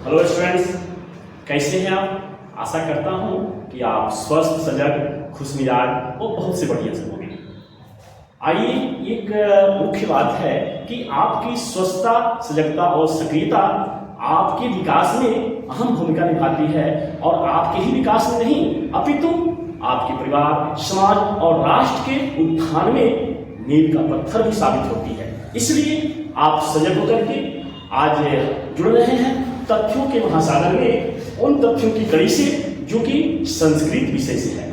Hello students, कैसे हैं आप। आशा करता हूं कि आप स्वस्थ, सजग, खुशमिजाज और बहुत से बढ़िया से होंगे। आइए, एक मुख्य बात है कि आपकी स्वस्थता, सजगता और सक्रियता आपके विकास में अहम भूमिका निभाती है और आपके ही विकास में नहीं अपितु आपके परिवार, समाज और राष्ट्र के उत्थान में नींव का पत्थर भी साबित होती है। इसलिए आप सजग होकर के आज जुड़ रहे हैं तथ्यों के महासागर में, उन तथ्यों की कड़ी से जो कि संस्कृत विषय से है।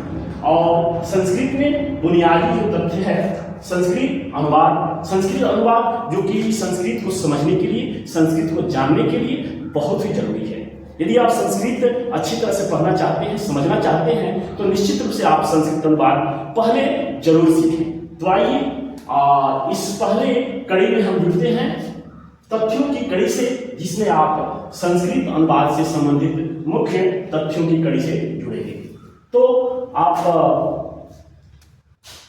और संस्कृत में बुनियादी जो तथ्य है, संस्कृत अनुवाद जो कि संस्कृत को समझने के लिए, संस्कृत को जानने के लिए बहुत ही जरूरी है। यदि आप संस्कृत अच्छी तरह से पढ़ना चाहते हैं, समझना चाहते हैं, तो निश्चित रूप से आप संस्कृत अनुवाद पहले जरूर सीखें। तो आइए इस पहले कड़ी में हम जुड़ते हैं तथ्यों की कड़ी से, जिसमें आप संस्कृत अनुवाद से संबंधित मुख्य तथ्यों की कड़ी से जुड़ेंगे। तो आप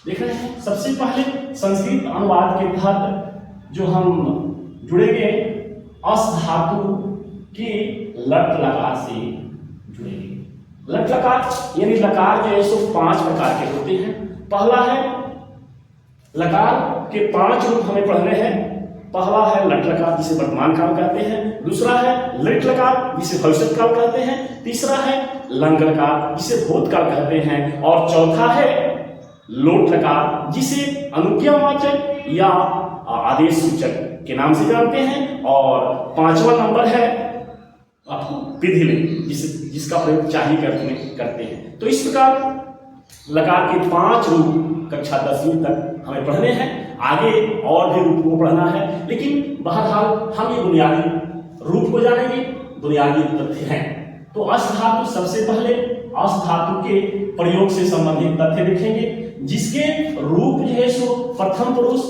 देख रहे हैं, सबसे पहले संस्कृत अनुवाद के तहत जो हम जुड़ेंगे, अस धातु के लट लकार से जुड़ेंगे। लट लकार यानी लकार जो है सो 5 प्रकार के होते हैं। पहला है लकार के 5 रूप हमें पढ़ने हैं। पहला है लट लकार जिसे वर्तमान काल कहते हैं, दूसरा है लिट लकार जिसे भविष्य काल कहते हैं, तीसरा है लंग लकार जिसे भूतकाल कहते हैं, और चौथा है लोट लकार जिसे अनुज्ञावाचक या आदेश सूचक के नाम से जानते हैं, और 5वां नंबर है आपको विधि में जिसका प्रयोग चाही अर्थ में करते हैं। तो इस प्रकार लकार के 5 रूप कक्षा 10वीं तक हमें पढ़ने हैं। आगे और भी रूप को पढ़ना है, लेकिन बहरहाल हम ये बुनियादी रूप को जानेंगे, बुनियादी तथ्य हैं। तो अस धातु, सबसे पहले अस धातु के प्रयोग से संबंधित तथ्य देखेंगे, जिसके रूप जो है सो प्रथम पुरुष,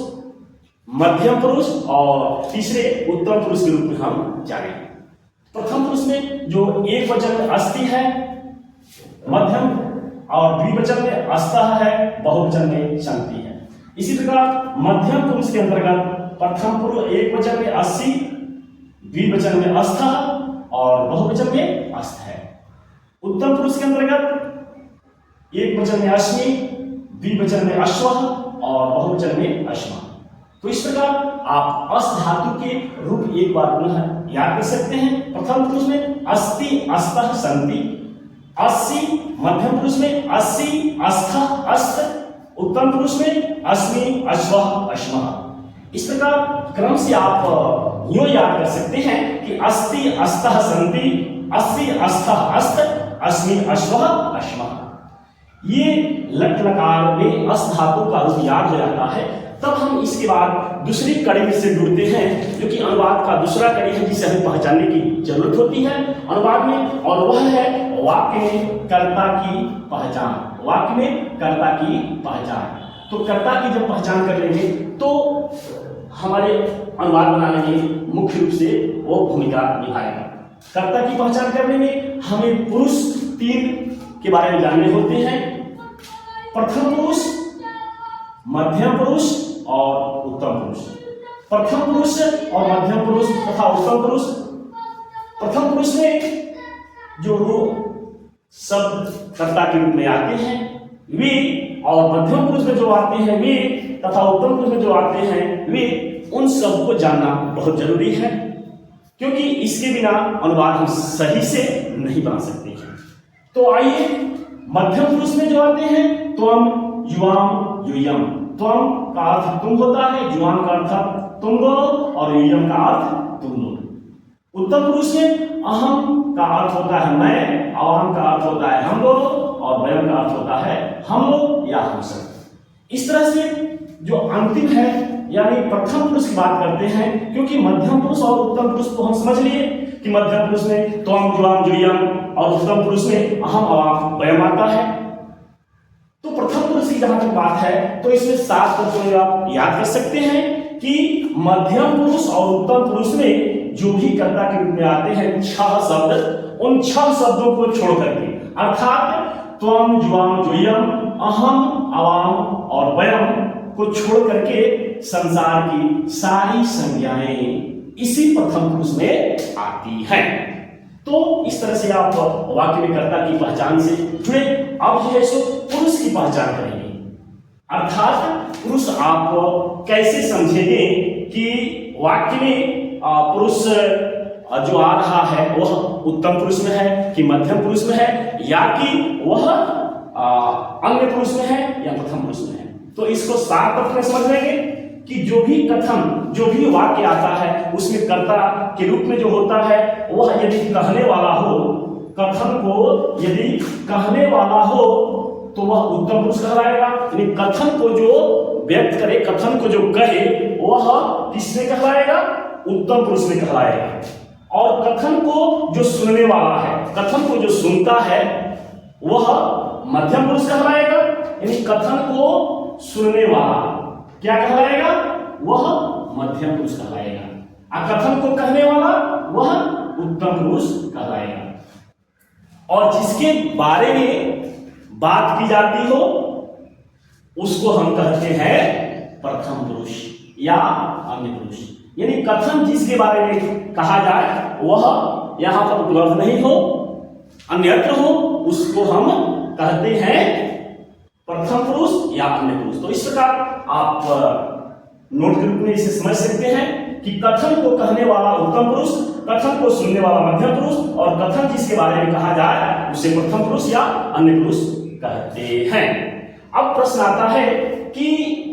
मध्यम पुरुष और तीसरे उत्तम पुरुष के रूप में हम जानेंगे। प्रथम पुरुष में जो एक वचन में अस्ति है, मध्यम और द्विवचन में अस्तः है, बहुवचन में शंति है। इसी प्रकार मध्यम पुरुष के अंतर्गत प्रथम पुरुष एक वचन में अस्सी, द्विवचन में अस्थः और बहुवचन में अस्त है। उत्तम पुरुष के अंतर्गत एक वचन में अश्मि, द्विवचन में अश्वः और बहुवचन में अश्मा। तो इस प्रकार आप अस धातु के रूप एक बार पुनः याद कर सकते हैं। प्रथम पुरुष में अस्ति, अस्तः, सन्ति, अस्सी, मध्यम पुरुष में अस्सी, अस्थः, अस्त, उत्तम पुरुष में अस्मि, अश्वः, अश्मः। इस प्रकार क्रम से आप यूं याद कर सकते हैं कि अस्ति, अस्तः, सन्ति, अस्सी, अस्थः, अस्त, अस्मि, अश्वः, अश्मः। ये लट लकार में अस धातु का रूप याद हो जाता है। तब हम इसके बाद दूसरी कड़ी से जुड़ते हैं, जो कि अनुवाद का दूसरा कड़ी है, जिसे हमें पहचानने की जरूरत होती है अनुवाद में, और वह है वाक्य में कर्ता की पहचान। वाक्य में कर्ता की पहचान। तो कर्ता की जब पहचान कर लेंगे तो हमारे अनुवाद बनाने में मुख्य रूप से वो भूमिका निभाएगा। कर्ता की पहचान करने में हमें पुरुष 3 के बारे में जानने होते हैं, प्रथम पुरुष, मध्यम पुरुष और उत्तम पुरुष। प्रथम पुरुष और मध्यम पुरुष तथा उत्तम पुरुष। प्रथम पुरुष में जो शब्द कर्ता के रूप में आते हैं वे, और मध्यम पुरुष में जो आते हैं वे, तथा उत्तम पुरुष में जो आते हैं वे, उन सब को जानना बहुत जरूरी है, क्योंकि इसके बिना अनुवाद हम सही से नहीं बना सकते हैं। तो आइए, मध्यम पुरुष में जो आते हैं त्वम, युवाम, यूयम। त्वम का अर्थ तुम होता है, युवाम का अर्थ तुम दोनों और यूयम का अर्थ तुम दोनों। उत्तम पुरुष में अहम का अर्थ होता है मैं, अहम का अर्थ होता है हम दोनों, और वयम का अर्थ होता है हम लोग या हम सब। इस तरह से जो अंतिम है यानी प्रथम पुरुष की बात करते हैं, क्योंकि मध्यम पुरुष और उत्तम पुरुष को हम समझ लिए कि मध्यम पुरुष में त्वम, युवाम, युयम, और उत्तम पुरुष में अहम, अवाम, वयम आता है। तो प्रथम पुरुष की जहां तक बात है तो इसमें 7 तत्व आप याद कर सकते हैं कि मध्यम पुरुष और उत्तम पुरुष में जो भी कर्ता के रूप में आते हैं 6 शब्द, उन 6 शब्दों को छोड़ करके, अर्थात त्वम, युवाम, युयम, अहम, अवाम और वयम को छोड़ करके संसार की सारी संज्ञाएं इसी प्रथम पुरुष में आती हैं। तो इस तरह से आप वाक्य में कर्ता की पहचान से जुड़े। अब जो है सो पुरुष की पहचान करेंगे, अर्थात पुरुष आप कैसे समझेंगे कि वाक्य में पुरुष जो आ रहा है वह उत्तम पुरुष में है कि मध्यम पुरुष में है, या कि वह अन्य पुरुष में है या प्रथम पुरुष में है। तो इसको साफ अर्थ में समझ लेंगे कि जो भी कथन, जो भी वाक्य आता है उसमें कर्ता के रूप में जो होता है वह यदि कहने वाला हो, कथन को यदि कहने वाला हो तो वह उत्तम पुरुष कहलाएगा। यानी कथन को जो व्यक्त करे, कथन को जो कहे वह किसमें कहलाएगा? उत्तम पुरुष में कहलाएगा। और कथन को जो सुनने वाला है, कथन को जो सुनता है वह मध्यम पुरुष कहलाएगा। यानी कथन को सुनने वाला क्या कहलाएगा? वह मध्यम पुरुष कहलाएगा। और कथन को कहने वाला वह उत्तम पुरुष कहलाएगा। और जिसके बारे में बात की जाती हो उसको हम कहते हैं प्रथम पुरुष या अन्य पुरुष। यानी कथन जिसके बारे में कहा जाए वह यहां पर उपलब्ध नहीं हो, अन्यत्र हो, उसको हम कहते हैं प्रथम पुरुष या अन्य पुरुष। तो इस प्रकार आप नोट के रूप में इसे समझ सकते हैं कि कथन को कहने वाला उत्तम पुरुष, कथन को सुनने वाला मध्यम पुरुष, और कथन जिसके बारे में कहा जाए उसे प्रथम पुरुष या अन्य पुरुष कहते हैं। अब प्रश्न आता है कि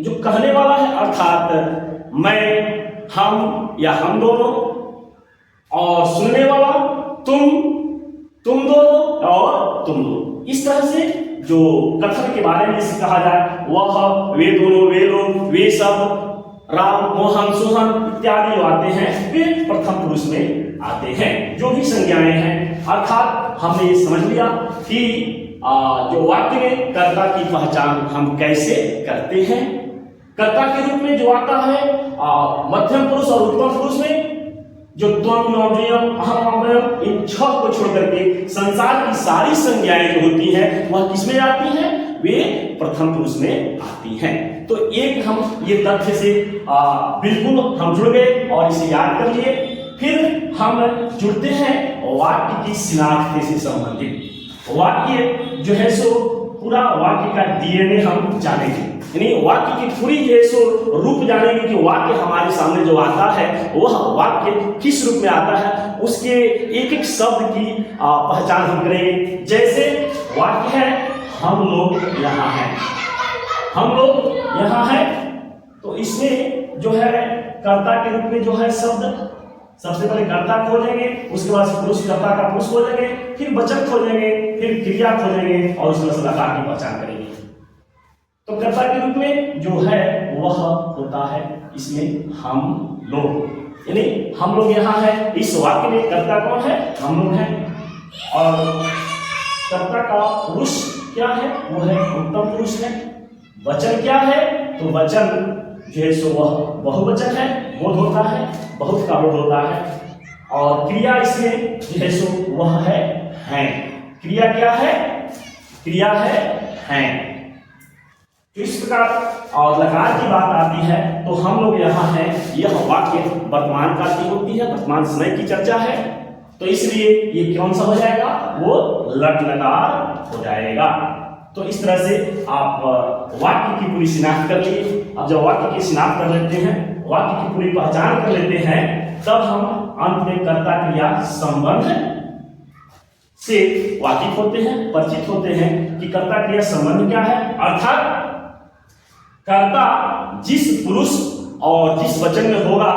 जो कहने वाला है अर्थात मैं, हम या हम दोनों, और सुनने वाला तुम दोनों और तुम दोनों, इस तरह से जो कथन के बारे में जिसे कहा जाए वह, वे दोनों, वे लोग, वे सब, राम, मोहन, सोहन इत्यादि जो आते हैं वे प्रथम पुरुष में आते हैं। जो भी संज्ञाएं हैं, अर्थात हमने ये समझ लिया कि जो वाक्य में कर्ता की पहचान हम कैसे करते हैं। कर्ता के रूप में जो आता है मध्यम पुरुष और उत्तम पुरुष में जो त्वम, नौजयम, अहम, अमयम, इन छह को छोड़ करके संसार की सारी संज्ञाएं जो होती हैं वह किसमें आती हैं? वे प्रथम पुरुष में आती हैं। तो एक हम ये तथ्य से बिल्कुल हम जुड़ गए और इसे याद कर लिए। फिर हम जुड़ते हैं वाक्य की शिनाख्त से संबंधित। वाक्य जो है सो पूरा वाक्य का डीएनए हम जानेंगे, यानी वाक्य की पूरी जो है सो रूप जानेंगे कि वाक्य हमारे सामने जो आता है वह वाक्य किस रूप में आता है, उसके एक एक शब्द की पहचान हम करेंगे। जैसे वाक्य है हम लोग यहाँ हैं, हम लोग यहाँ हैं, तो इसमें जो है कर्ता के रूप में जो है शब्द सबसे पहले कर्ता खोजेंगे, उसके बाद पुरुष, कर्ता का पुरुष खोजेंगे, फिर वचन खोजेंगे, फिर क्रिया खोजेंगे और उसमें से लकार की पहचान करेंगे। तो कर्ता के रूप में जो है वह होता है इसमें हम लोग, यानी हम लोग यहाँ है। इस वाक्य में कर्ता कौन है? हम लोग हैं। और कर्ता का पुरुष क्या है? वो है उत्तम पुरुष है। वचन क्या है? तो वचन जो है सो वह बहुवचन है, बोध होता है, बहुत का बोध होता है। और क्रिया इसमें जो है सो वह है हैं। क्रिया क्या है? क्रिया है हैं। तो इस प्रकार और लकार की बात आती है तो हम लोग यहाँ हैं, यह वाक्य वर्तमान काल की होती है, वर्तमान समय की चर्चा है, तो इसलिए ये कौन सा हो जाएगा? वो लट लकार हो जाएगा। तो इस तरह से आप वाक्य की पूरी शिनाख्त कर लिए। अब जब वाक्य की शिनाख्त कर लेते हैं, वाक्य की पूरी पहचान कर लेते हैं, तब हम अंत में कर्ता क्रिया संबंध से वाकिफ होते हैं, परिचित होते हैं कि कर्ता क्रिया संबंध क्या है। अर्थात कर्ता जिस पुरुष और जिस वचन में होगा,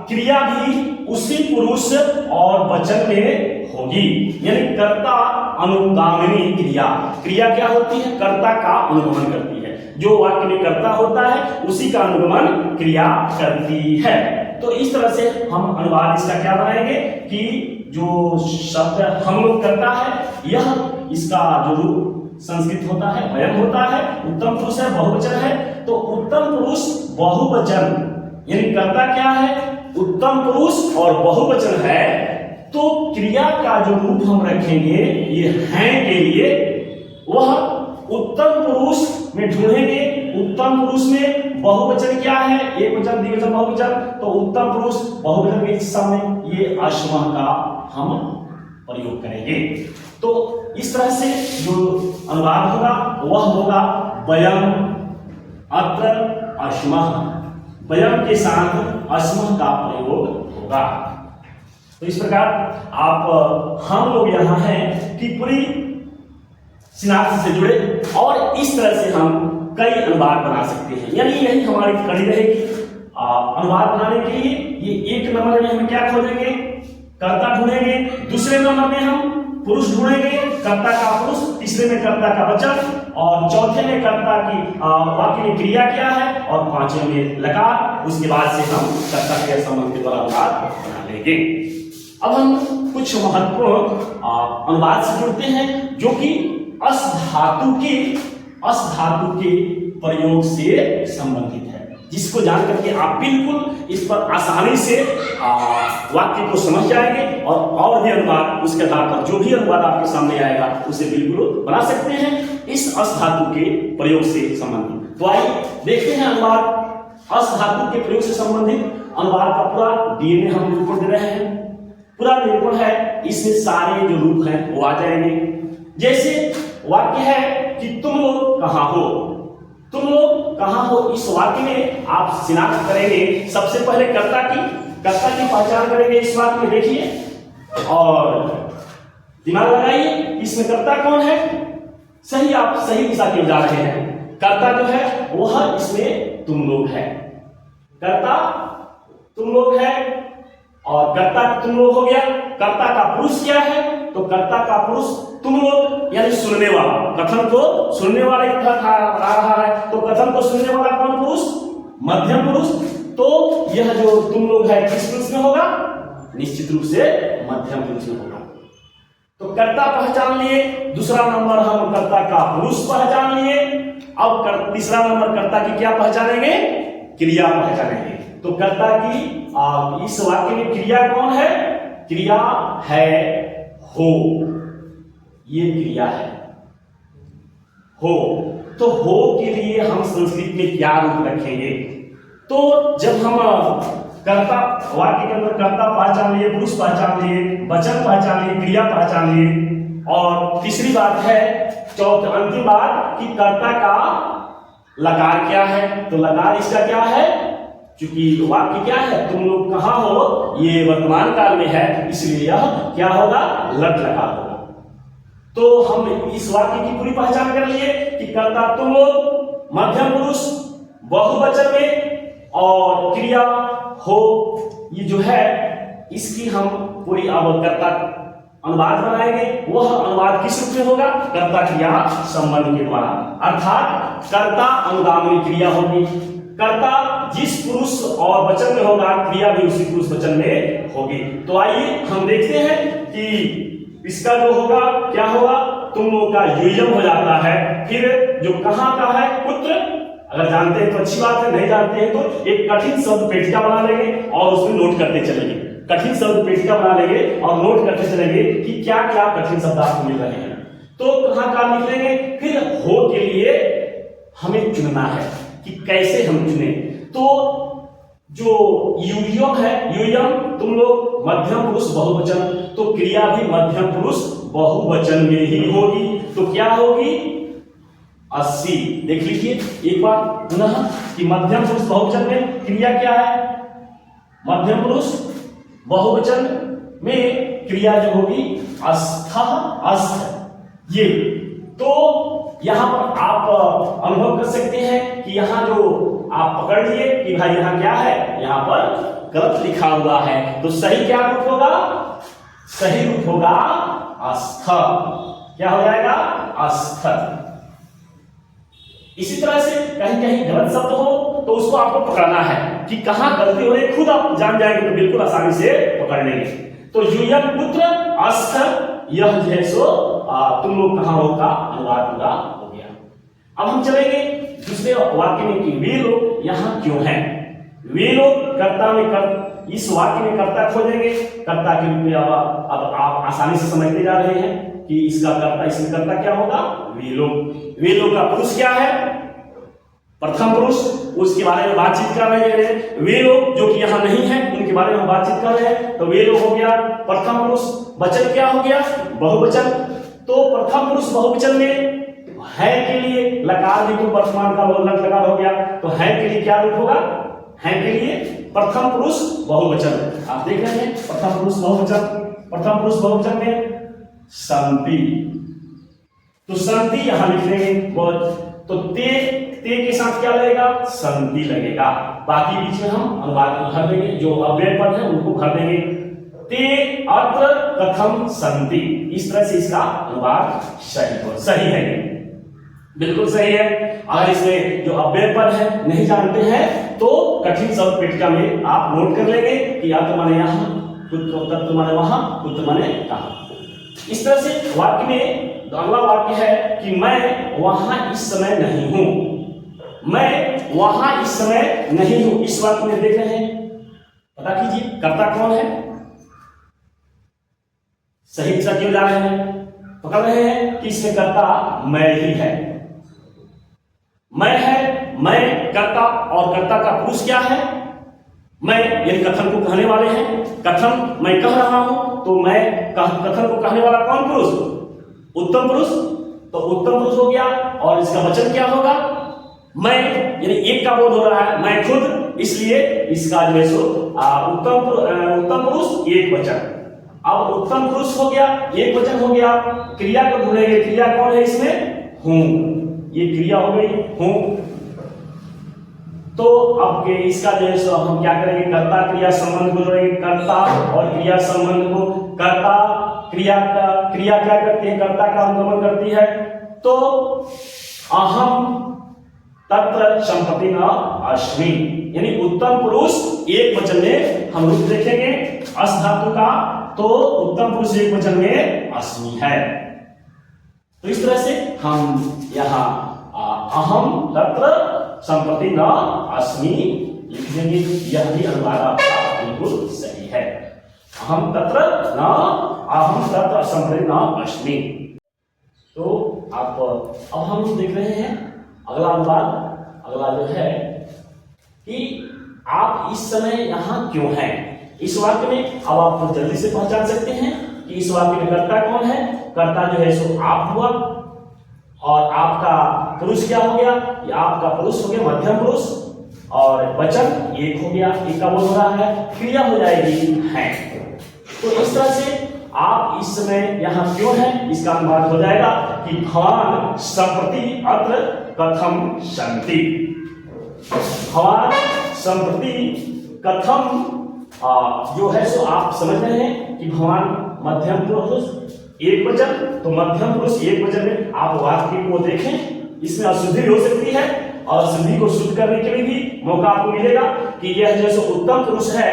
क्रिया भी उसी पुरुष और वचन में होगी। यानी कर्ता अनुगामिनी क्रिया, क्रिया क्या होती है? कर्ता का अनुगमन करती है। जो वाक्य में कर्ता होता है उसी का अनुगमन क्रिया करती है। तो इस तरह से हम अनुवाद इसका क्या बनाएंगे कि जो शब्द हम लोग करता है, यह इसका जो रूप संस्कृत होता है, वयम होता है, उत्तम पुरुष है, बहुवचन है। तो उत्तम पुरुष बहुवचन, यानी कर्ता क्या है? उत्तम पुरुष और बहुवचन है। तो क्रिया का जो रूप हम रखेंगे ये हैं के लिए, वह उत्तम पुरुष में ढूंढेंगे। उत्तम पुरुष में बहुवचन क्या है? एक वचन, द्विवचन, बहुवचन। तो उत्तम पुरुष बहुवचन के सामने ये अश्व का हम प्रयोग करेंगे। तो इस तरह से जो अनुवाद होगा वह होगा वयम अत्र अश्मः, वयम के साथ अश्मः का प्रयोग होगा। तो इस प्रकार आप हम लोग यहाँ हैं कि पूरी शिनाख्त से जुड़े और इस तरह से हम कई अनुवाद बना सकते हैं, यानी यही हमारी कड़ी रहेगी अनुवाद बनाने के लिए। ये एक नंबर में हम क्या खोजेंगे, कर्ता ढूंढेंगे, दूसरे नंबर में हम पुरुष ढूंढेंगे, कर्ता का पुरुष, तीसरे में कर्ता का वचन, और चौथे में कर्ता की वाक्य में क्रिया क्या है, और पांचवें में लकार। उसके बाद से हम कर्ता क्रिया संबंध के द्वारा अनुवाद बना लेंगे। अब हम कुछ महत्वपूर्ण अनुवाद से जुड़ते हैं जो कि अस धातु के प्रयोग से संबंधित है, जिसको जान करके आप बिल्कुल इस पर आसानी से वाक्य को समझ जाएंगे और भी अनुवाद उसके आधार पर जो भी अनुवाद आपके सामने आएगा उसे बिल्कुल बना सकते हैं इस अस धातु के प्रयोग से संबंधित। तो आइए देखते हैं अनुवाद अस धातु के प्रयोग से संबंधित अनुवाद का पूरा डीएनए हम निरूपण दे रहे हैं। पूरा निरूपण है, इसमें सारे जो रूप हैं वो आ जाएंगे। जैसे वाक्य है कि तुम लोग कहाँ हो, तुम लोग कहाँ हो, इस वाक्य में आप शिनाख्त करेंगे सबसे पहले कर्ता की पहचान करेंगे इस वाक्य में। देखिए और दिमाग लगाइए, इसमें कर्ता कौन है, सही आप सही दिशा की ओर जा रहे हैं। कर्ता जो है वह इसमें तुम लोग है, कर्ता तुम लोग है और कर्ता तुम लोग हो गया। कर्ता का पुरुष क्या है, तो कर्ता का पुरुष तुम लोग यानी सुनने वाला, कथन को सुनने वाला की तरह आ रहा है, तो कथन को सुनने वाला कौन पुरुष, मध्यम पुरुष। तो यह जो तुम लोग है किस पुरुष में होगा, निश्चित रूप से मध्यम पुरुष में होगा। तो कर्ता पहचान लिए, दूसरा नंबर हम कर्ता का पुरुष पहचान लिए। अब तीसरा नंबर कर्ता की क्या पहचानेंगे, क्रिया पहचानेंगे। तो कर्ता की इस वाक्य में क्रिया कौन है, क्रिया है हो, ये क्रिया है हो। तो हो के लिए हम संस्कृत में क्या रूप रखेंगे, तो जब हम कर्ता वाक्य के अंदर कर्ता पहचान लिए, पुरुष पहचान लिए, वचन पहचान लिए, क्रिया पहचान लिए, और तीसरी बात है अंतिम बात कि कर्ता का लकार क्या है, तो लकार इसका क्या है, क्योंकि वाक्य क्या है, तुम लोग कहाँ हो, ये वर्तमान काल में है, इसलिए यह क्या होगा, लट लकार होगा। तो हम इस वाक्य की पूरी पहचान कर लिए कि कर्ता तुम लोग, मध्यम पुरुष, बहुवचन में, और क्रिया हो, ये जो है इसकी हम पूरी कर्ता अनुवाद बनाएंगे। वह अनुवाद किस रूप में होगा, कर्ता क्रिया संबंध के द्वारा, अर्थात कर्ता अनुगामी क्रिया होगी। कर्ता जिस पुरुष और वचन में होगा, क्रिया भी उसी पुरुष वचन में होगी। तो आइए हम देखते हैं कि इसका जो होगा क्या होगा, तुम लोग का यूयम हो जाता है। फिर जो कहाँ का है, पुत्र, अगर जानते हैं तो अच्छी बात है, नहीं जानते हैं तो एक कठिन शब्द पेटिका बना लेंगे और उसमें नोट करते चलेंगे। कठिन शब्द पेटिका बना लेंगे और नोट करते चलेंगे कि क्या क्या कठिन शब्द आपको मिल रहे हैं। तो कहाँ का लिख लेंगे। फिर हो के लिए हमें चुनना है कि कैसे हम चुने। तो जो यूयम है, यूयम तुम लोग मध्यम पुरुष बहुवचन, तो क्रिया भी मध्यम पुरुष बहुवचन में ही होगी। तो क्या होगी, 80। देख लीजिए एक बार पुनः कि मध्यम पुरुष बहुवचन में क्रिया क्या है, मध्यम पुरुष बहुवचन में क्रिया जो होगी अस्थ, अस्थ। ये तो यहां पर आप अनुभव कर सकते हैं कि यहां जो आप पकड़ लिए कि भाई यहां क्या है, यहां पर गलत लिखा हुआ है। तो सही क्या रूप होगा, सही रूप होगा अस्थ। क्या हो जाएगा, अस्थ। इसी तरह से कहीं कहीं गलत शब्द हो तो उसको आपको पकड़ना है कि कहां गलती हो रही, खुद आप जान जाएंगे तो बिल्कुल आसानी से पकड़ लेंगे। तो यूयम पुत्र अस्थ, यह जो है सो तुम लोग कहां हो का अनुवाद पूरा हो गया। अब हम चलेंगे दूसरे वाक्य में कि वे लोग यहाँ क्यों हैं। वे लोग कर्ता में इस वाक्य में कर्ता खोजेंगे, कर्ता के रूप में अब आप आसानी से समझते जा रहे हैं कि इसका कर्ता, इसमें कर्ता क्या होगा, वे लोग। वे लोग का पुरुष क्या है, प्रथम पुरुष, उसके बारे में बातचीत कर रहे हैं। वे लोग जो कि यहाँ नहीं है उनके बारे में बातचीत कर रहे हैं, तो वे लोग हो गया प्रथम पुरुष। वचन क्या हो गया? बहुवचन। तो प्रथम पुरुष बहुवचन में है के लिए लकार भी तो वर्तमान का लकार हो गया, तो है के लिए क्या रूप होगा? है के लिए प्रथम पुरुष बहुवचन। आप देख रहे हैं प्रथम पुरुष बहुवचन। प्रथम पुरुष बहुवचन में संति, तो संति यहां लिख देंगे। तो ते के साथ क्या लगेगा? संति लगेगा। बाकी बीच में हम अनुवाद भर देंगे, जो अव्यय पद है उनको भर देंगे। ते अत्र कथम संति, इस तरह से इसका अनुवाद सही है, बिल्कुल सही है। अगर इसमें जो अव्यय पद है नहीं जानते हैं तो कठिन शब्द पेटिका में आप नोट कर लेंगे कि अत्र माने यहाँ, तत्व माने वहां, पुत्र माने कहां। इस तरह से वाक्य में अगला वाक्य है कि मैं वहां इस समय नहीं हूं। मैं वहां इस समय नहीं हूं। इस वाक्य में देख रहे हैं, पता कीजिए कर्ता कौन है? सही दिशा क्यों जा रहे हैं? पकड़ रहे हैं कि इसमें कर्ता मैं ही है। मैं है, मैं कर्ता, और कर्ता का पुरुष क्या है? मैं, यानी कथन को कहने वाले हैं। कथन मैं कह रहा हूं, तो मैं कथन को कहने वाला कौन पुरुष? उत्तम पुरुष। तो उत्तम पुरुष हो गया, और इसका वचन क्या होगा? मैं, यानी एक का बोध हो रहा है, मैं खुद, इसलिए इसका जो है सो उत्तम पुरुष एक वचन। अब उत्तम पुरुष हो गया, एक वचन हो गया। क्रिया को ढूंढेंगे, क्रिया कौन है इसमें? हूं, ये क्रिया हो गई हूं। तो अब इसका जो है सो हम क्या करेंगे? कर्ता क्रिया संबंध को जोड़ेंगे। कर्ता और क्रिया संबंध को, कर्ता क्रिया क्या करती है? कर्ता का अनुगमन करती है। तो अहम तत्र संपत्ति न अस्मि, यानी उत्तम पुरुष एक वचन में हम लोग देखेंगे अस धातु का, तो उत्तम पुरुष एक वचन में अस्मि है। तो इस तरह से हम यहाँ अहम तत्र संपत्ति न अस्मि लिख देंगे। यह भी अनुवाद आपका बिल्कुल सही है। अहम तत्र संपत्ति न अस्मि। तो अब हम देख रहे हैं अगला अनुवाद। अगला जो है कि आप इस समय यहां क्यों हैं। इस वाक्य में अब आप जल्दी से पहचान सकते हैं कि इस वाक्य में कर्ता कौन है। कर्ता जो है सो आप हुआ, और आपका पुरुष क्या हो गया? ये आपका पुरुष हो गया मध्यम पुरुष, और वचन एक हो गया, एक का बोध हो रहा है, क्रिया हो जाएगी है। तो इस तरह से आप इस समय यहां क्यों हैं, इसका अनुवाद हो जाएगा कि भवान संप्रति अत्र कथम सन्ति। भवान संप्रति कथम, जो है सो आप समझ रहे हैं कि भवान मध्यम पुरुष एक वचन, तो मध्यम पुरुष एक वचन में आप वाक्य को देखें, इसमें अशुद्धि हो सकती है, और अशुद्धि को शुद्ध करने के लिए भी मौका आपको मिलेगा कि यह जो सो उत्तम पुरुष है,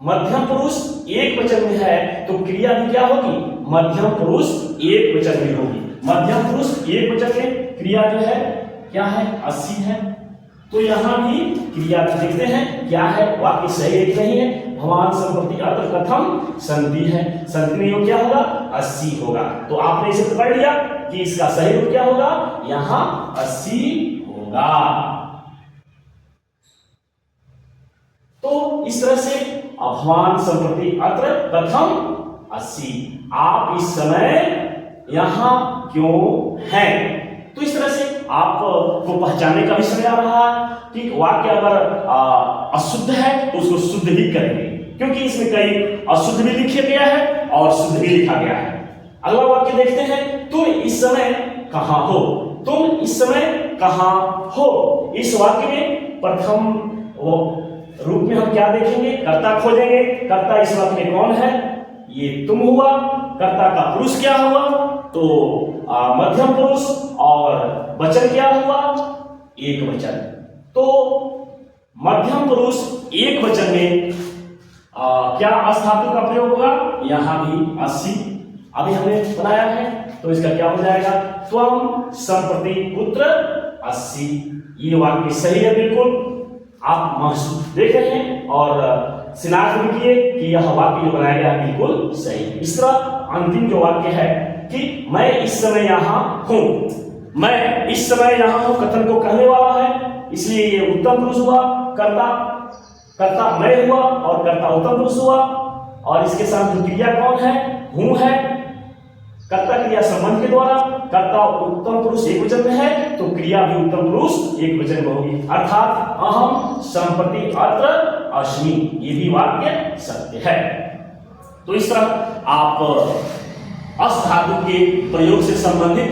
मध्यम पुरुष एक वचन में है, तो क्रिया भी क्या होगी? मध्यम पुरुष एक वचन में होगी। मध्यम पुरुष एक वचन में क्रिया जो है क्या है? 80 है। तो यहां भी क्रिया देखते हैं क्या है, वाक्य सही एक नहीं है। भवान संप्रति अत्र कथम संति है, संति में क्या होगा? 80 होगा। तो आपने इसे पकड़ लिया कि इसका सही रूप क्या होगा? यहां 80 होगा। तो इस तरह से भवान संप्रति अत्र कथम 80, आप इस समय यहां क्यों हैं। तो इस तरह से आपको पहचानने का भी समय आ रहा है कि वाक्य अगर अशुद्ध है तो उसको शुद्ध ही करेंगे, क्योंकि इसमें कई अशुद्ध भी लिखा गया है और शुद्ध भी लिखा गया है। अगला वाक्य देखते हैं, तुम इस समय कहां हो। तुम इस समय कहां हो, इस वाक्य में प्रथम रूप में हम क्या देखेंगे? कर्ता खोजेंगे। कर्ता इस वाक्य में कौन है? ये तुम हुआ। कर्ता का पुरुष क्या हुआ? तो मध्यम पुरुष, और वचन क्या हुआ? एक वचन। तो मध्यम पुरुष एक वचन में क्या अस धातु का प्रयोग होगा? यहां भी 80 अभी हमने बनाया है, तो इसका क्या हो जाएगा? त्वम संप्रति पुत्र 80। ये वाक्य सही है बिल्कुल, आप महसूस देख रहे हैं और सिनाख्त भी किए कि यह वाक्य जो बनाया गया बिल्कुल सही है। इस तरह अंतिम जो वाक्य है कि मैं इस समय यहां हूं, मैं इस समय यहाँ हूं कथन को कहने वाला है, इसलिए ये उत्तम पुरुष हुआ। कर्ता मैं हुआ और कर्ता उत्तम पुरुष हुआ। और इसके साथ जो क्रिया कौन है? हूं है। कर्ता क्रिया संबंध के द्वारा कर्ता उत्तम पुरुष एक वचन में है तो क्रिया भी उत्तम पुरुष एक वचन में होगी, अर्थात अहम संप्रति अत्र अस्मि। ये भी वाक्य सत्य है। तो इस तरह आप अस धातु के प्रयोग से संबंधित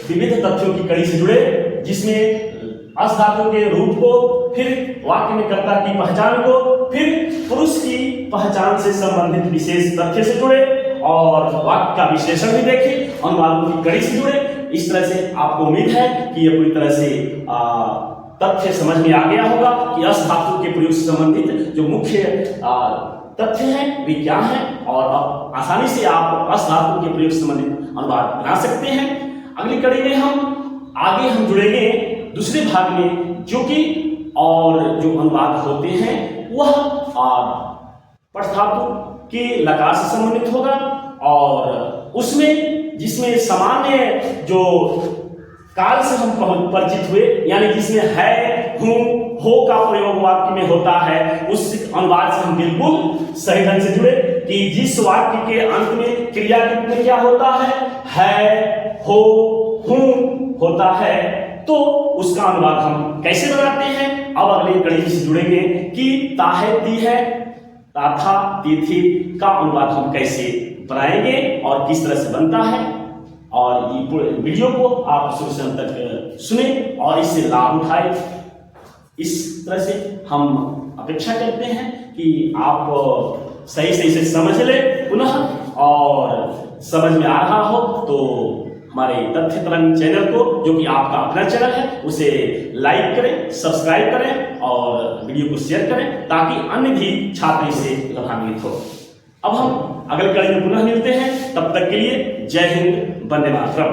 विविध तथ्यों की कड़ी से जुड़े, जिसमें अस धातु के रूप को, फिर वाक्य में कर्ता की पहचान को, फिर पुरुष की पहचान से संबंधित विशेष तथ्य से जुड़े और वाक्य का विश्लेषण भी देखे, अनुवादों की कड़ी से जुड़े। इस तरह से आपको उम्मीद है कि ये पूरी तरह से तथ्य समझ में आ गया होगा कि अस धातु के प्रयोग से संबंधित जो मुख्य तथ्य हैं वे क्या हैं, और आसानी से आप अस धातु के प्रयोग से संबंधित अनुवाद बना सकते हैं। अगली कड़ी में हम जुड़ेंगे दूसरे भाग में, जो कि और जो अनुवाद होते हैं वह पठ धातु के लकार से संबंधित होगा, और उसमें जिसमें सामान्य जो काल से हम परिचित हुए, यानी जिसमें है, हूं, हो का प्रयोग वाक्य में होता है, उस अनुवाद से हम बिल्कुल सही ढंग से जुड़े कि जिस वाक्य के अंत में क्रिया के रूप में क्या होता है, हो, हूं होता है, तो उसका अनुवाद हम कैसे बनाते हैं। अब अगले कड़ी से जुड़ेंगे कि ताहे ती है, ताथा तिथि का अनुवाद हम कैसे बनाएंगे और किस तरह से बनता है। और ये पूरे वीडियो को आप शुरू से अंत तक सुने और इससे लाभ उठाए। इस तरह से हम अपेक्षा करते हैं कि आप सही से समझ ले पुनः, और समझ में आ रहा हो तो हमारे तथ्य तरंग चैनल को, जो कि आपका अपना चैनल है, उसे लाइक करें, सब्सक्राइब करें और वीडियो को शेयर करें, ताकि अन्य भी छात्र इससे लाभान्वित हो। अब हम अगले कड़ी में पुनः मिलते हैं, तब तक के लिए जय हिंद, वंदे मातरम।